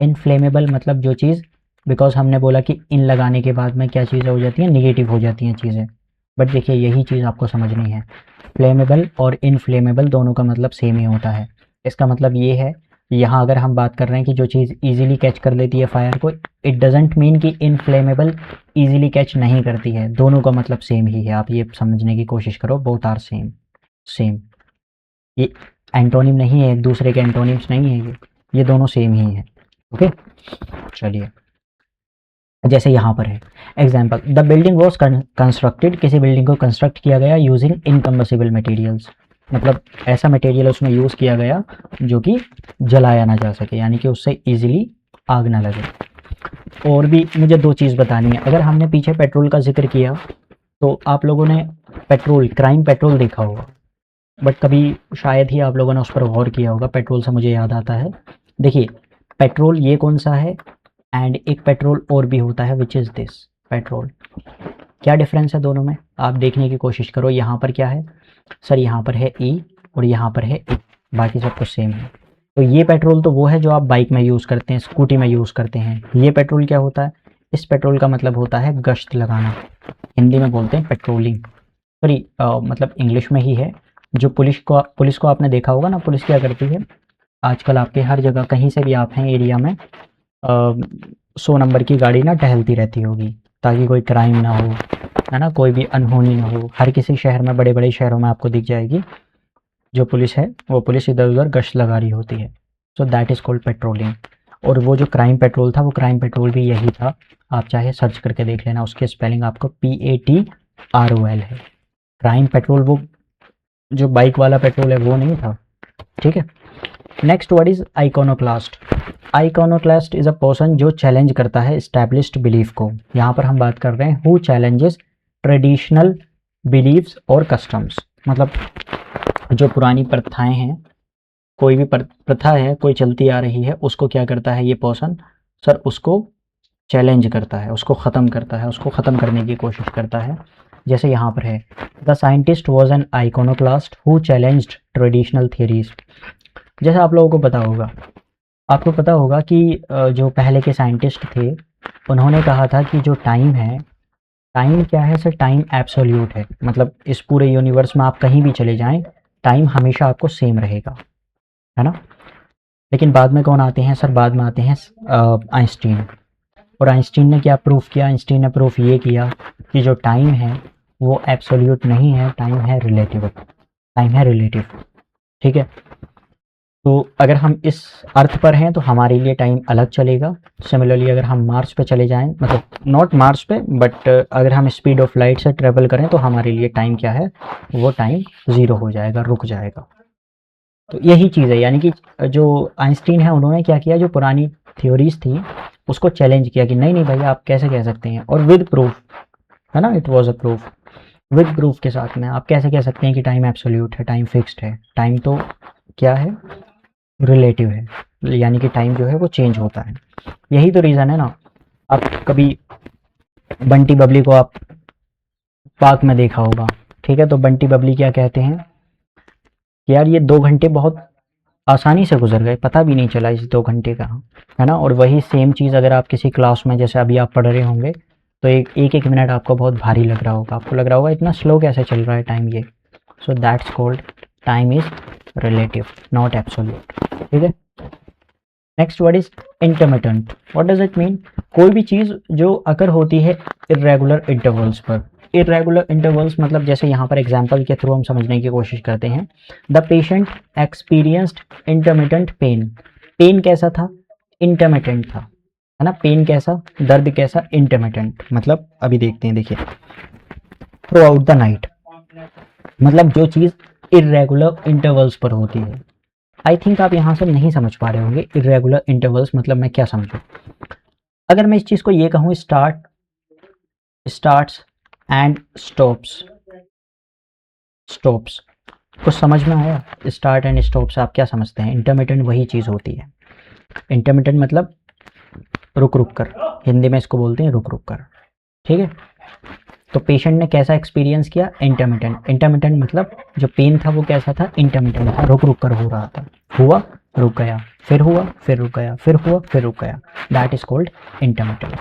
इनफ्लेमेबल मतलब जो चीज़, बिकॉज हमने बोला कि इन लगाने के बाद में क्या चीज़ें हो जाती हैं, निगेटिव हो जाती हैं चीज़ें। बट देखिए यही चीज़ आपको समझनी है, फ्लेमेबल और इनफ्लेमेबल दोनों का मतलब सेम ही होता है। इसका मतलब ये है, यहाँ अगर हम बात कर रहे हैं कि जो चीज़ इजीली कैच कर लेती है फायर को, इट डजेंट मीन कि इनफ्लेमेबल इजीली कैच नहीं करती है, दोनों का मतलब सेम ही है। आप ये समझने की कोशिश करो, बोथ आर सेम, सेम। ये एंटोनिम नहीं है, एक दूसरे के एंटोनिम्स नहीं है, ये दोनों सेम ही है, ओके। चलिए, जैसे यहाँ पर है example, the building was constructed, किसी बिल्डिंग को कंस्ट्रक्ट किया गया यूजिंग इनकम्बसिबल मटेरियल्स, मतलब ऐसा मटेरियल उसमें यूज़ किया गया जो कि जलाया ना जा सके, यानी कि उससे इजीली आग ना लगे। और भी मुझे दो चीज़ बतानी है। अगर हमने पीछे पेट्रोल का जिक्र किया, तो आप लोगों ने पेट्रोल, क्राइम पेट्रोल देखा होगा, बट कभी शायद ही आप लोगों ने उस पर गौर किया होगा। पेट्रोल से मुझे याद आता है, देखिए पेट्रोल ये कौन सा है, एंड एक पेट्रोल और भी होता है विच इज़ दिस पेट्रोल। क्या डिफरेंस है दोनों में, आप देखने की कोशिश करो। यहाँ पर क्या है सर, यहाँ पर है ई और यहाँ पर है ई, बाकी सब कुछ सेम है। तो ये पेट्रोल तो वो है जो आप बाइक में यूज़ करते हैं, स्कूटी में यूज़ करते हैं। ये पेट्रोल क्या होता है, इस पेट्रोल का मतलब होता है गश्त लगाना, हिंदी में बोलते हैं पेट्रोलिंग, सॉरी मतलब इंग्लिश में ही है। जो पुलिस को आपने देखा होगा ना, पुलिस क्या करती है आजकल, आपके हर जगह कहीं से भी आप हैं एरिया में, 100 नंबर की गाड़ी ना टहलती रहती होगी, ताकि कोई क्राइम ना हो, है ना, कोई भी अनहोनी ना हो। हर किसी शहर में, बड़े बड़े शहरों में आपको दिख जाएगी जो पुलिस है, वो पुलिस इधर उधर गश्त लगा रही होती है। So that is called patrolling. और वो जो क्राइम पेट्रोल था, वो क्राइम पेट्रोल भी यही था। आप चाहे सर्च करके देख लेना, उसकी स्पेलिंग आपको PATROL है। क्राइम पेट्रोल वो जो बाइक वाला पेट्रोल है वो नहीं था, ठीक है। Next word is iconoclast. Iconoclast is a person जो चैलेंज करता है एस्टैब्लिश्ड बिलीफ को। यहाँ पर हम बात कर रहे हैं हु चैलेंजेस ट्रेडिशनल बिलीव्स और कस्टम्स, मतलब जो पुरानी प्रथाएं हैं, कोई भी प्रथा है, कोई चलती आ रही है, उसको क्या करता है ये पर्सन, सर उसको चैलेंज करता है, उसको ख़त्म करता है, उसको ख़त्म करने की कोशिश करता है। जैसे यहाँ पर है the scientist was an iconoclast who challenged traditional theories. जैसे आप लोगों को पता होगा, आपको पता होगा कि जो पहले के साइंटिस्ट थे उन्होंने कहा था कि जो टाइम है, टाइम क्या है सर, टाइम एब्सोल्यूट है, मतलब इस पूरे यूनिवर्स में आप कहीं भी चले जाएं टाइम हमेशा आपको सेम रहेगा, है ना। लेकिन बाद में कौन आते हैं सर, बाद में आते हैं आइंस्टीन। और आइंस्टीन ने क्या प्रूफ किया, आइंस्टीन ने प्रूफ ये किया कि जो टाइम है वो एब्सोल्यूट नहीं है, टाइम है रिलेटिव, टाइम है रिलेटिव। ठीक है, तो अगर हम इस अर्थ पर हैं तो हमारे लिए टाइम अलग चलेगा। सिमिलरली अगर हम मार्स पे चले जाएं, मतलब नॉट मार्स पे बट अगर हम स्पीड ऑफ लाइट से ट्रेवल करें तो हमारे लिए टाइम क्या है, वो टाइम ज़ीरो हो जाएगा, रुक जाएगा। तो यही चीज़ है, यानी कि जो आइंस्टीन है उन्होंने क्या किया, जो पुरानी थ्योरीज थी उसको चैलेंज किया कि नहीं नहीं भाई आप कैसे कह सकते हैं, और विद प्रूफ, है ना, it was a proof, with proof के साथ में आप कैसे कह सकते हैं कि टाइम एब्सोल्यूट है, टाइम फिक्स्ड है, टाइम तो क्या है, रिलेटिव है, यानी कि टाइम जो है वो चेंज होता है। यही तो रीज़न है ना। आप कभी बंटी बबली को आप पार्क में देखा होगा, ठीक है, तो बंटी बबली क्या कहते हैं कि यार ये 2 घंटे बहुत आसानी से गुजर गए, पता भी नहीं चला इस 2 घंटे का, है ना। और वही सेम चीज़ अगर आप किसी क्लास में, जैसे अभी आप पढ़ रहे होंगे, तो एक मिनट आपको बहुत भारी लग रहा होगा, आपको लग रहा होगा इतना स्लो कैसे चल रहा है टाइम ये। So that's called time is relative, not absolute. ठीक है, next word is intermittent. What does it mean, कोई भी चीज़ जो अकर होती है इरेगुलर इंटरवल्स पर। इरेगुलर इंटरवल्स मतलब जैसे यहाँ पर एग्जांपल के थ्रू हम समझने की कोशिश करते हैं। The patient experienced intermittent pain. Pain कैसा था, इंटरमिटेंट था, है ना। पेन कैसा, दर्द कैसा, इंटरमिटेंट। मतलब अभी देखते हैं, देखिए, थ्रू आउट द नाइट, मतलब जो चीज़ इरेगुलर इंटरवल्स पर होती है। आई थिंक आप यहाँ से नहीं समझ पा रहे होंगे इरेगुलर इंटरवल्स मतलब मैं क्या समझूं। अगर मैं इस चीज़ को ये कहूँ, स्टार्ट्स एंड स्टॉप्स, स्टॉप्स कुछ समझ में आया। स्टार्ट एंड स्टॉप्स आप क्या समझते हैं, इंटरमिटेंट वही चीज़ होती है। इंटरमिटेंट मतलब रुक रुक कर, हिंदी में इसको बोलते हैं रुक रुक कर। ठीक है, तो पेशेंट ने कैसा एक्सपीरियंस किया, इंटरमिटेंट। इंटरमिटेंट मतलब जो पेन था वो कैसा था, इंटरमिटेंट था, रुक रुक कर हो रहा था, हुआ रुक गया, फिर हुआ फिर रुक गया, फिर हुआ फिर रुक गया, दैट इज कॉल्ड इंटरमिटेंट।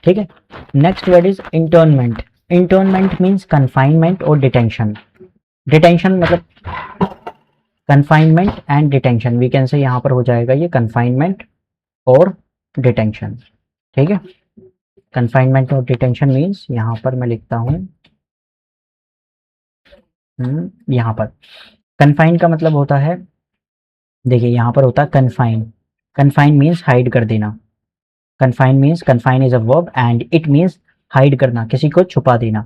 ठीक है, next word is internment. Internment means confinement और डिटेंशन। डिटेंशन मतलब confinement and detention, we can say यहाँ पर हो जाएगा ये कन्फाइनमेंट और डिटेंशन। ठीक है, कन्फाइनमेंट और डिटेंशन मीन्स यहाँ पर मैं लिखता हूँ, यहाँ पर कन्फाइन का मतलब होता है, देखिए यहाँ पर होता है कन्फाइन। कन्फाइन मीन्स हाइड कर देना। Confine means, confine is a verb and it means hide करना, किसी को छुपा देना।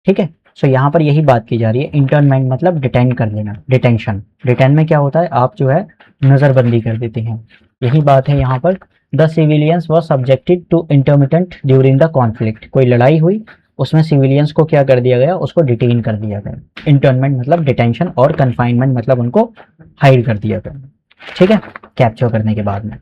ठीक है, सो यहाँ पर यही बात की जा रही है। इंटर्नमेंट मतलब डिटेन कर देना, डिटेंशन। डिटेन में क्या होता है, आप जो है नज़रबंदी कर देते हैं, यही बात है यहाँ पर। The civilians was subjected to intermittent during the conflict. कोई लड़ाई हुई, उसमें सिविलियंस को क्या कर दिया गया, उसको डिटेन कर दिया गया। इंटर्नमेंट मतलब डिटेंशन और कन्फाइनमेंट मतलब उनको हाइड कर दिया गया। ठीक है, कैप्चर करने के बाद में।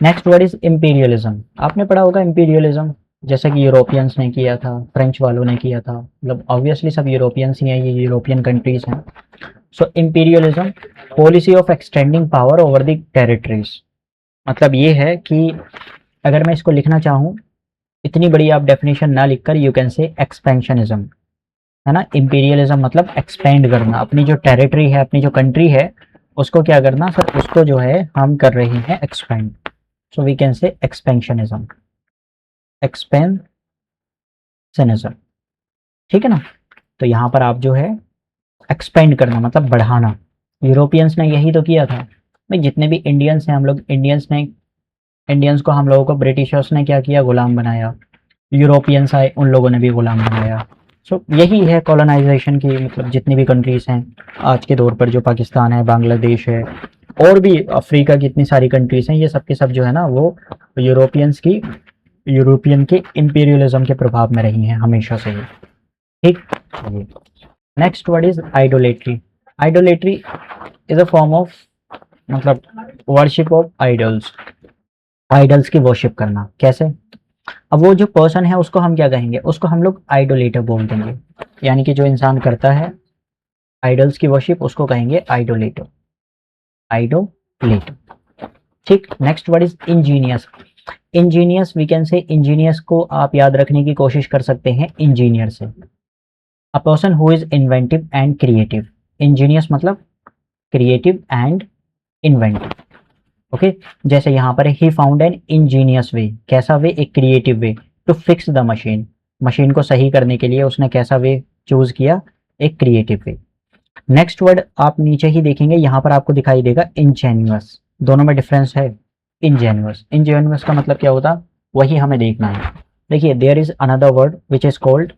Next word is imperialism. आपने पढ़ा होगा इंपीरियलिज्म, जैसे कि यूरोपियंस ने किया था, फ्रेंच वालों ने किया था, मतलब ऑब्वियसली सब यूरोपियंस ही हैं, ये यूरोपियन कंट्रीज हैं। So imperialism, policy of extending power over the territories. मतलब ये है कि अगर मैं इसको लिखना चाहूँ, इतनी बड़ी आप डेफिनेशन ना लिखकर यू कैन से एक्सपेंशनिज्म, है ना। इंपीरियलिज्म मतलब एक्सपेंड करना, अपनी जो टेरिटरी है, अपनी जो कंट्री है, उसको क्या करना सर, उसको जो है हम कर रहे हैं expand. So we can say expansionism, expansionism. ठीक है ना, तो यहाँ पर आप जो है एक्सपेंड करना मतलब बढ़ाना। यूरोपियंस ने यही तो किया था भाई, जितने भी इंडियंस हैं, हम लोग इंडियंस को, हम लोगों को ब्रिटिशर्स ने क्या किया, गुलाम बनाया। यूरोपियंस आए, उन लोगों ने भी गुलाम बनाया। सो यही है कॉलोनाइजेशन की, मतलब जितनी भी कंट्रीज हैं आज के दौर पर, जो पाकिस्तान है, बांग्लादेश है, और भी अफ्रीका की इतनी सारी कंट्रीज हैं, ये सब के सब जो है ना वो यूरोपियन के इंपीरियलिज्म के प्रभाव में रही हैं हमेशा से ही। ठीक, next word is idolatry. Idolatry is a form of, मतलब वर्शिप ऑफ आइडल्स। आइडल्स की वर्शिप करना कैसे, अब वो जो पर्सन है उसको हम क्या कहेंगे, उसको हम लोग आइडोलेटर बोल देंगे, यानी कि जो इंसान करता है आइडल्स की वर्शिप उसको कहेंगे आइडोलेटर, आइडोलेटर। ठीक, next word is ingenious. Ingenious we can say, ingenious को आप याद रखने की कोशिश कर सकते हैं इंजीनियर से, a person who is inventive and creative. Ingenious मतलब क्रिएटिव एंड इन्वेंटिव। ओके, जैसे यहाँ पर ही फाउंड एन इंजीनियस वे, कैसा वे, एक creative way to fix the machine, machine को सही करने के लिए उसने कैसा वे चूज किया, एक क्रिएटिव वे। नेक्स्ट वर्ड आप नीचे ही देखेंगे, यहाँ पर आपको दिखाई देगा इंजेन्युअस, दोनों में डिफरेंस है। इंजेन्युअस, इंजेन्युअस का मतलब क्या होता, वही हमें देखना है। देखिए there is another word which is called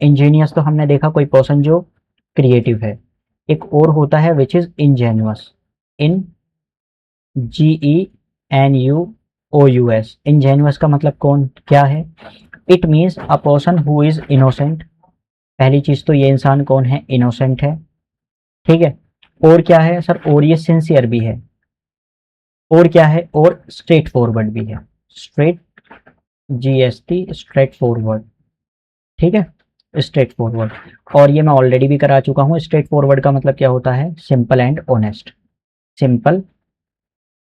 ingenious, तो हमने देखा कोई पर्सन जो क्रिएटिव है, एक और होता है विच इज इंजेन्युअस, इन GENUOUS। इंजेन्युअस का मतलब कौन क्या है, it means a person who is innocent. पहली चीज तो ये इंसान कौन है, इनोसेंट है, ठीक है। और क्या है सर, और ये सिंसियर भी है, और क्या है, और स्ट्रेट फॉरवर्ड भी है, स्ट्रेट, GST, स्ट्रेट फॉरवर्ड, ठीक है, स्ट्रेट फॉरवर्ड। और ये मैं ऑलरेडी भी करा चुका हूँ, स्ट्रेट फॉरवर्ड का मतलब क्या होता है, simple and honest, simple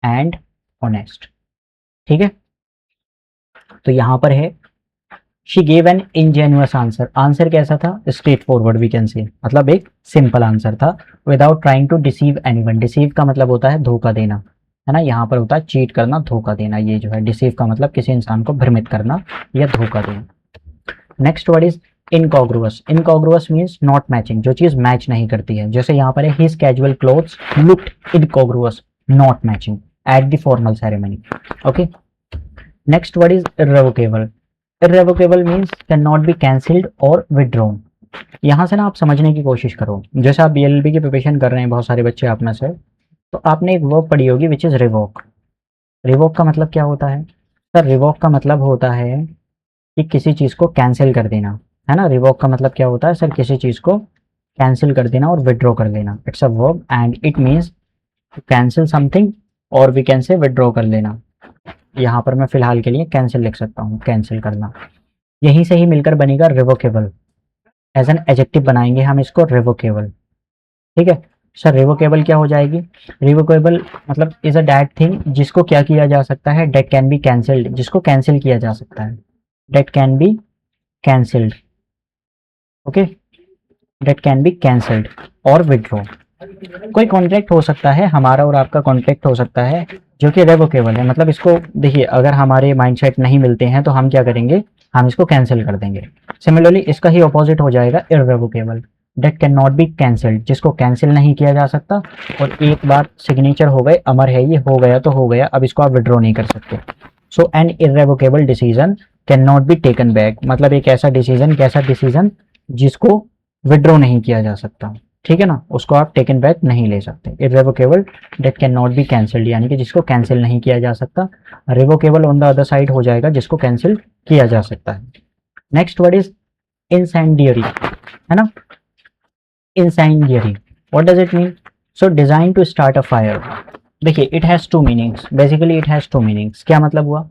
and honest, ठीक है। तो यहां पर है she gave an ingenuous answer, answer कैसा था, straightforward we can say, मतलब एक सिंपल आंसर था, without trying to deceive anyone. Deceive का मतलब होता है धोखा देना, है ना, यहाँ पर होता है चीट करना, धोखा देना, ये जो है डिसीव का मतलब किसी इंसान को भ्रमित करना या धोखा देना। Next word is incongruous. Incongruous means not matching, जो चीज मैच नहीं करती है, जैसे यहाँ पर है his casual clothes looked incongruous, not matching at the formal ceremony. Okay, next word is irrevocable. Irrevocable means can not be cancelled और विड्रॉन। यहाँ से ना आप समझने की कोशिश करो, जैसे आप BLB की प्रिपरेशन कर रहे हैं बहुत सारे बच्चे आप में से, तो आपने एक वर्ब पढ़ी होगी विच इज रिवोक। रिवोक का मतलब क्या होता है सर, रिवोक का मतलब होता है कि किसी चीज को कैंसिल कर देना, है ना। रिवोक का मतलब क्या होता है सर, किसी चीज को कैंसिल कर देना और विड्रॉ कर लेना। It's a verb and it means cancel something, और वी कैन से विड्रॉ कर लेना। यहाँ पर मैं फिलहाल के लिए कैंसिल लिख सकता हूँ, कैंसिल करना। यहीं से ही मिलकर बनेगा रिवोकेबल, एज एन एडजेक्टिव बनाएंगे हम इसको रिवोकेबल, ठीक है। सर रिवोकेबल क्या हो जाएगी, रिवोकेबल मतलब इज अ दैट थिंग जिसको क्या किया जा सकता है, डेट कैन बी कैंसिल्ड, जिसको कैंसिल किया जा सकता है, date can B cancelled, okay, date can B cancelled और विड्रॉ। कोई कॉन्ट्रैक्ट हो सकता है, हमारा और आपका कॉन्ट्रैक्ट हो सकता है जो कि रेवोकेबल है, मतलब इसको देखिए अगर हमारे माइंडसेट नहीं मिलते हैं तो हम क्या करेंगे, हम इसको कैंसिल कर देंगे। सिमिलरली इसका ही ऑपोजिट हो जाएगा irrevocable, that can not be cancelled, जिसको कैंसिल नहीं किया जा सकता, और एक बार सिग्नेचर हो गए, अमर है, ये हो गया तो हो गया, अब इसको आप विड्रॉ नहीं कर सकते। So an irrevocable decision can not be taken back, मतलब एक ऐसा डिसीजन, कैसा डिसीजन जिसको विड्रॉ नहीं किया जा सकता, ठीक है ना, उसको आप टेकन बैक नहीं ले सकते। Irrevocable that can not be cancelled, यानी कि जिसको कैंसिल नहीं किया जा सकता। Revocable on the other side हो जाएगा, जिसको कैंसिल किया जा सकता है। नेक्स्ट वर्ड इज इंसेंडियरी, है ना, incendiary, what does it mean, so design to start a fire. देखिए it has two meanings, basically it has two meanings. क्या मतलब हुआ,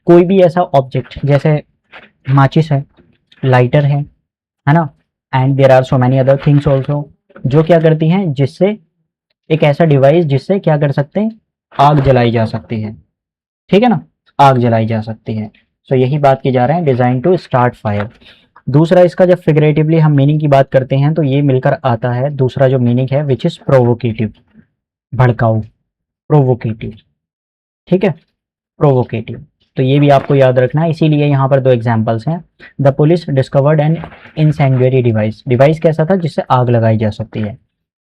कोई भी ऐसा ऑब्जेक्ट, जैसे माचिस है, लाइटर है ना, and there are so many other things also, जो क्या करती हैं, जिससे एक ऐसा डिवाइस जिससे क्या कर सकते हैं, आग जलाई जा सकती है, ठीक है ना, आग जलाई जा सकती है। सो यही बात की जा रहे हैं, डिजाइन टू स्टार्ट फायर। दूसरा इसका जब फिगरेटिवली हम मीनिंग की बात करते हैं तो ये मिलकर आता है, दूसरा जो मीनिंग है विच इज प्रोवोकेटिव, भड़काऊ, प्रोवोकेटिव, ठीक है, प्रोवोकेटिव। तो ये भी आपको याद रखना है, इसीलिए यहाँ पर दो एग्जांपल्स हैं। The police discovered an incendiary device, device कैसा था जिससे आग लगाई जा सकती है।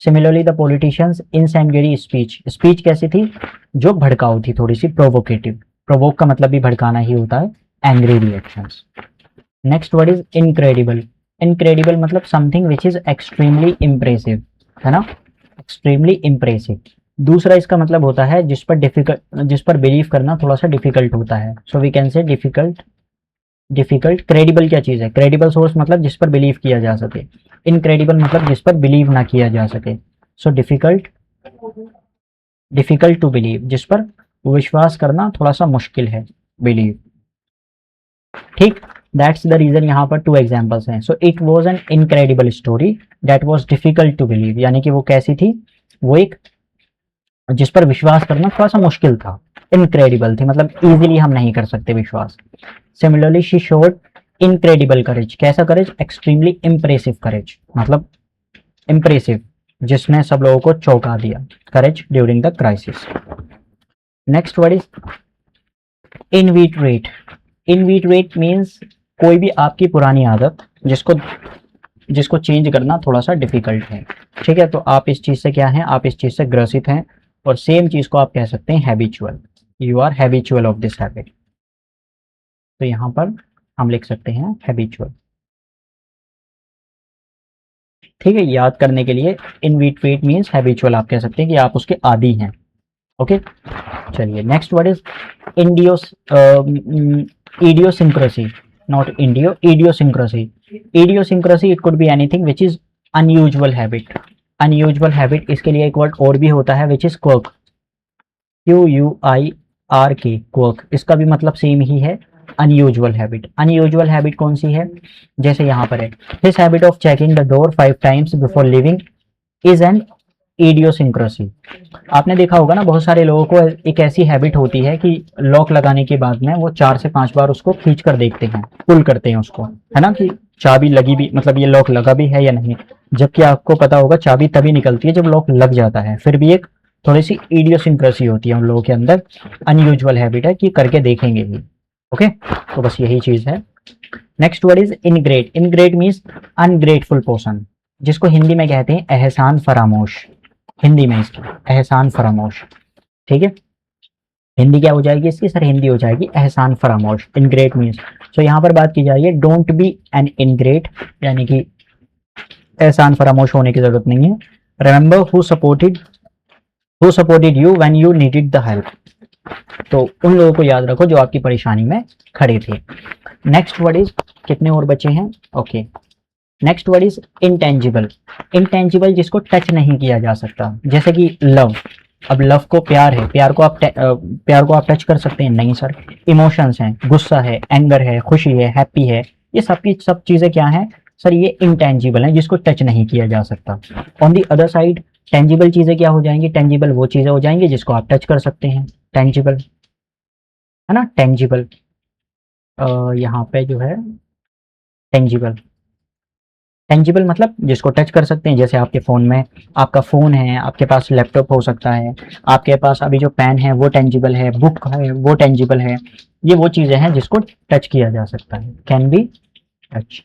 Similarly the politicians incendiary speech, speech कैसी थी, जो भड़काऊ थी, थोड़ी सी प्रोवोकेटिव, प्रोवोक का मतलब भी भड़काना ही होता है, angry reactions. Next word is incredible. Incredible मतलब something which is extremely impressive, है ना, एक्सट्रीमली इम्प्रेसिव। दूसरा इसका मतलब होता है जिस पर डिफिकल्ट, जिस पर बिलीव करना थोड़ा सा डिफिकल्ट होता है। So we can say difficult, difficult. Credible क्या चीज़ है, क्रेडिबल सोर्स मतलब जिस पर बिलीव किया जा सके, इनक्रेडिबल मतलब जिस पर बिलीव ना किया जा सके। So difficult, difficult to believe, जिस पर विश्वास करना थोड़ा सा मुश्किल है, बिलीव। ठीक, दैट्स द रीजन यहाँ पर 2 एग्जाम्पल्स हैं. So it was an incredible story that was difficult to believe, यानी कि वो कैसी थी, वो एक जिस पर विश्वास करना थोड़ा सा मुश्किल था. इनक्रेडिबल थी मतलब इजीली हम नहीं कर सकते विश्वास. सिमिलरली शी शोड इनक्रेडिबल करेज. कैसा करेज? एक्सट्रीमली इम्प्रेसिव करेज, मतलब इम्प्रेसिव, जिसने सब लोगों को चौंका दिया. Courage during the crisis. Next word is inveterate. Inveterate means कोई भी आपकी पुरानी आदत जिसको चेंज करना थोड़ा सा डिफिकल्ट है. ठीक है, तो आप इस चीज से क्या हैं, आप इस चीज से ग्रसित हैं, और सेम चीज को आप कह सकते हैं habitual. You are habitual of this habit. तो यहां पर हम लिख सकते हैं हैबिचुअल. ठीक है, याद करने के लिए इनवीटरेट मीन्स हैबिचुअल आप कह सकते हैं कि आप उसके आदी हैं. ओके, चलिए next word is indios idiosyncrasy, not Indio, idiosyncrasy. Idiosyncrasy it could be anything which is unusual habit. Unusual habit, इसके लिए एक वर्ड और भी होता है which is quirk. QUIRK, quirk. इसका भी मतलब सेम ही है, unusual habit. Unusual habit कौन सी है? जैसे यहाँ पर है, his habit of checking the door 5 times before leaving is an idiosyncrasy. आपने देखा होगा ना, बहुत सारे लोगों को एक ऐसी हैबिट होती है कि लॉक लगाने के बाद में वो 4 से 5 बार उसको खींच कर देखते हैं, पुल करते हैं उसको, है ना, कि चाबी लगी भी, मतलब ये लॉक लगा भी है या नहीं. जबकि आपको पता होगा चाबी तभी निकलती है जब लॉक लग जाता है. फिर भी एक थोड़ी सी इडियोसिंक्रेसी होती है उन लोगों के अंदर, अनयूजुअल हैबिट है कि करके देखेंगे ही. ओके, तो बस यही चीज है. Next word is ingrate. Ingrate means ungrateful person, जिसको हिंदी में कहते हैं एहसान फरामोश. हिंदी में इसकी एहसान फरामोश. ठीक है, हिंदी क्या हो जाएगी इसकी? सर हिंदी हो जाएगी एहसान फरामोश. इनग्रेट मीन्स, सो यहाँ पर बात की जा रही है डोंट बी एन इनग्रेट, यानी कि एहसान फरामोश होने की जरूरत नहीं है. Remember who supported you when you needed the help. तो उन लोगों को याद रखो जो आपकी परेशानी में खड़े थे. नेक्स्ट वर्ड इज, कितने और बचे हैं? Okay, next word is intangible. Intangible जिसको टच नहीं किया जा सकता, जैसे कि लव. अब लव को प्यार है, प्यार को आप टच कर सकते हैं? नहीं सर. इमोशंस हैं, गुस्सा है, एंगर है, खुशी है, हैप्पी है, ये सब चीजें क्या हैं सर? ये इंटेंजिबल हैं, जिसको टच नहीं किया जा सकता. On the other side tangible चीजें क्या हो जाएंगी? टेंजिबल वो चीजें हो जाएंगी जिसको आप टच कर सकते हैं. टेंजिबल है ना, टेंजिबल. यहाँ पे जो है टेंजिबल, टेंजिबल मतलब जिसको टच कर सकते हैं. जैसे आपके फ़ोन में, आपका फ़ोन है, आपके पास लैपटॉप हो सकता है, आपके पास अभी जो पेन है वो टेंजिबल है, बुक है वो टेंजिबल है. ये वो चीज़ें हैं जिसको टच किया जा सकता है. कैन बी टच,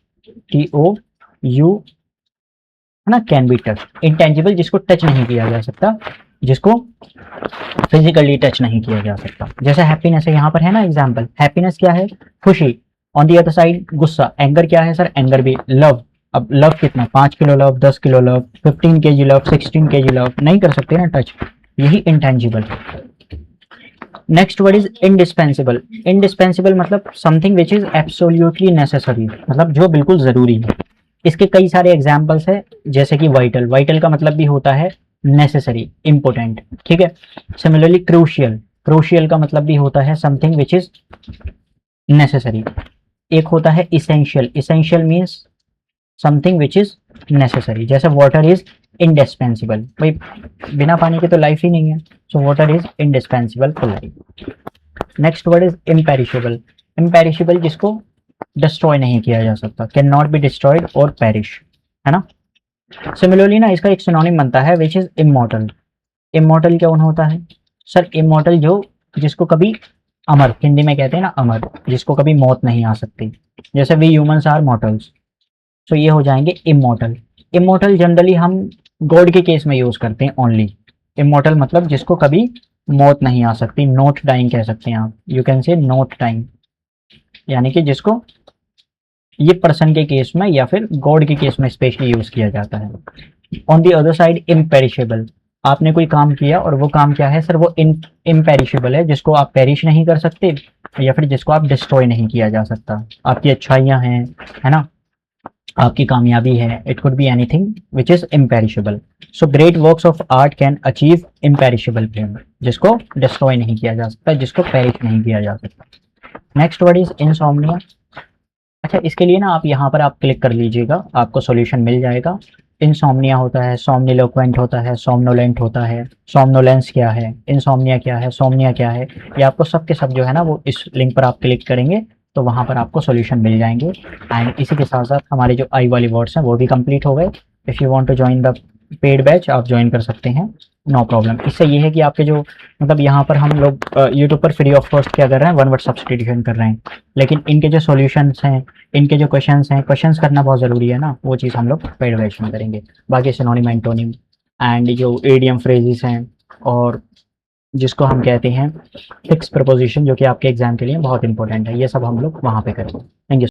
TOU, है ना, कैन बी टच. इंटेंजिबल जिसको टच नहीं किया जा सकता, जिसको फिजिकली टच नहीं किया जा सकता. जैसे हैप्पीनेस है, यहाँ पर है ना एग्जाम्पल. हैप्पीनेस क्या है? खुशी. ऑन दी अदर साइड गुस्सा. एंगर क्या है सर? एंगर भी. लव, अब लव कितना? 5 kilo love, 10 kilo love, 15 kg love, 16 kg love, नहीं कर सकते ना टच. यही intangible. Next word is indispensable. Indispensable मतलब something which is absolutely necessary, मतलब जो बिल्कुल जरूरी है. इसके कई सारे एग्जाम्पल्स है, जैसे कि वाइटल. वाइटल का मतलब भी होता है नेसेसरी, इंपोर्टेंट. ठीक है. Similarly crucial. क्रूशियल का मतलब भी होता है समथिंग विच इज नेसेसरी. एक होता है essential. Essential means something which is necessary. जैसे वाटर इज इंडिस्पेंसिबल, भाई बिना पानी के तो लाइफ ही नहीं है. So water is indispensable for life. Next word is imperishable. Imperishable जिसको डिस्ट्रॉय नहीं किया जा सकता, कैन नॉट बी डिस्ट्रॉयड और पेरिश, है ना. सिमिलरली ना इसका एक सिनोनिम बनता है विच इज इमॉर्टल. इमॉर्टल क्या होता है सर? इमॉर्टल जिसको कभी, अमर हिंदी में कहते हैं ना, अमर, जिसको कभी मौत नहीं आ सकती. जैसे वी ह्यूमंस आर मॉर्टल्स, तो ये हो जाएंगे इमॉर्टल. इमॉर्टल जनरली हम गॉड के केस में यूज करते हैं ओनली. इमॉर्टल मतलब जिसको कभी मौत नहीं आ सकती. नॉट डाइंग कह सकते हैं आप, you can say not dying, यानी कि जिसको ये पर्सन के केस में या फिर गॉड के केस में स्पेशली यूज किया जाता है. On the other side imperishable. आपने कोई काम किया और वो काम क्या है सर? वो इम्पेरिशेबल है, जिसको आप पेरिश नहीं कर सकते या फिर जिसको आप डिस्ट्रॉय नहीं किया जा सकता. आपकी अच्छाइयाँ हैं, है ना, आपकी कामयाबी है. It could be anything which is imperishable. So great works of art can achieve imperishable frame, जिसको डिस्ट्रॉय नहीं किया जा सकता, जिसको पेरिश नहीं किया जा सकता. Next word is insomnia. अच्छा, इसके लिए ना आप यहाँ पर आप क्लिक कर लीजिएगा, आपको सॉल्यूशन मिल जाएगा। इंसोम्निया होता है, सोमनिलोक्वेंट होता है, सोमनोलेंट होता है, सोमनोलेंस क्या है, इंसोम्निया क्या है, सोमनिया क्या है, ये आपको सब के सब जो है ना वो इस लिंक पर आप क्लिक करेंगे तो वहाँ पर आपको सॉल्यूशन मिल जाएंगे। एंड इसी के साथ साथ हमारे जो आई वाले वर्ड्स हैं वो भी कंप्लीट हो गए। If you want to join the paid batch आप ज्वाइन कर सकते हैं, नो प्रॉब्लम। इससे ये है कि आपके जो मतलब यहाँ पर हम लोग यूट्यूब पर फ्री ऑफ कॉस्ट क्या कर रहे हैं, वन वर्ड सब्सटीट्यूशन कर रहे हैं, लेकिन इनके जो सॉल्यूशंस हैं, इनके जो क्वेश्चंस हैं, क्वेश्चंस करना बहुत ज़रूरी है ना, वो चीज़ हम लोग पेड बैच में करेंगे। बाकी सिनोनिम, एंटोनिम एंड जो एडियम फ्रेजेस हैं और जिसको हम कहते हैं फिक्स प्रपोजिशन जो कि आपके एग्जाम के लिए बहुत इंपॉर्टेंट है, ये सब हम लोग वहाँ पे करेंगे। Thank you.